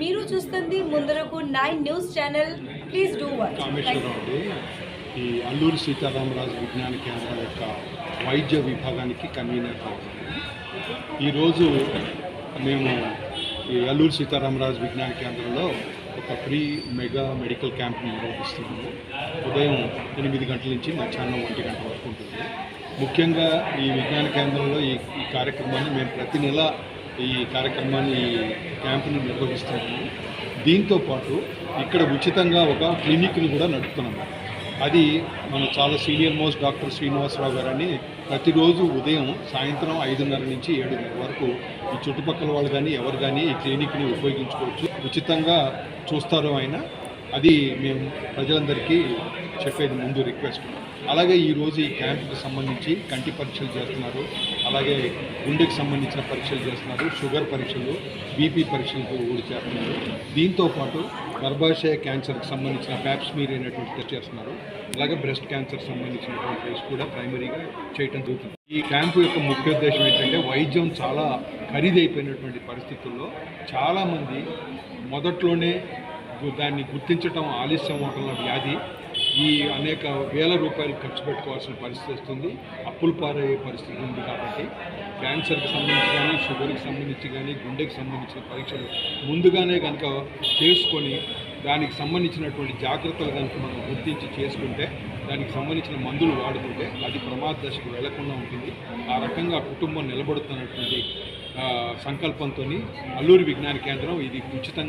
మీరు చూస్తుంది ముందరకు 9 news channel. Please do watch. Kameswara Rao అండి. ఈ అల్లూరి సీతారామరాజు విజ్ఞాన కేంద్రం యొక్క వైద్య విభాగానికి కన్వీనర్. ఈరోజు మేము ఈ అల్లూరి సీతారామరాజు విజ్ఞాన కేంద్రంలో ఒక ఫ్రీ మెగా మెడికల్ క్యాంప్ నిర్వహిస్తున్నాము. ఉదయం 8 గంటల నుంచి మధ్యాహ్నం 1 గంట వరకు ఉంటుంది. ముఖ్యంగా ఈ విజ్ఞాన కేంద్రంలో ఈ కార్యక్రమాన్ని మేము ప్రతి నెల ఈ కార్యక్రమాన్ని ఈ క్యాంపుని నిర్వహిస్తున్నాము. దీంతోపాటు ఇక్కడ ఉచితంగా ఒక క్లినిక్ని కూడా నడుపుతున్నాము. అది మన చాలా సీనియర్ మోస్ట్ డాక్టర్ శ్రీనివాసరావు గారని ప్రతిరోజు ఉదయం సాయంత్రం 5:30 నుంచి 7:30 వరకు ఈ చుట్టుపక్కల వాళ్ళు కానీ ఎవరు కానీ ఈ క్లినిక్ని ఉపయోగించుకోవచ్చు. ఉచితంగా చూస్తారు ఆయన. అది మేము ప్రజలందరికీ చెప్పేది ముందు రిక్వెస్ట్. అలాగే ఈరోజు ఈ క్యాంపుకి సంబంధించి కంటి పరీక్షలు చేస్తున్నారు, అలాగే గుండెకి సంబంధించిన పరీక్షలు చేస్తున్నారు, షుగర్ పరీక్షలు, బీపీ పరీక్షలు కూడా చేస్తున్నారు. దీంతోపాటు గర్భాశయ క్యాన్సర్కి సంబంధించిన ప్యాప్స్మీర్ అనేటువంటి టెస్ట్ చేస్తున్నారు. అలాగే బ్రెస్ట్ క్యాన్సర్ సంబంధించినటువంటి టెస్ట్ కూడా ప్రైమరీగా చేయటం జరుగుతుంది. ఈ క్యాంపు యొక్క ముఖ్య ఉద్దేశం ఏంటంటే వైద్యం చాలా ఖరీదైపోయినటువంటి పరిస్థితుల్లో చాలామంది మొదట్లోనే దాన్ని గుర్తించడం ఆలస్యం అవటం వ్యాధి ఈ అనేక వేల రూపాయలు ఖర్చు పెట్టుకోవాల్సిన పరిస్థితి వస్తుంది. అప్పులు పారయ్యే పరిస్థితి ఉంది. కాబట్టి క్యాన్సర్కి సంబంధించి కానీ, షుగర్కి సంబంధించి కానీ, గుండెకి సంబంధించిన పరీక్షలు ముందుగానే కనుక చేసుకొని దానికి సంబంధించినటువంటి జాగ్రత్తలు కనుక మనం గుర్తించి చేసుకుంటే, దానికి సంబంధించిన మందులు వాడుకుంటే అది ప్రమాద దశకు వెళ్లకుండా ఉంటుంది. ఆ రకంగా కుటుంబం నిలబడుతున్నటువంటి సంకల్పంతో అల్లూరి విజ్ఞాన కేంద్రం ఇది ఉచితంగా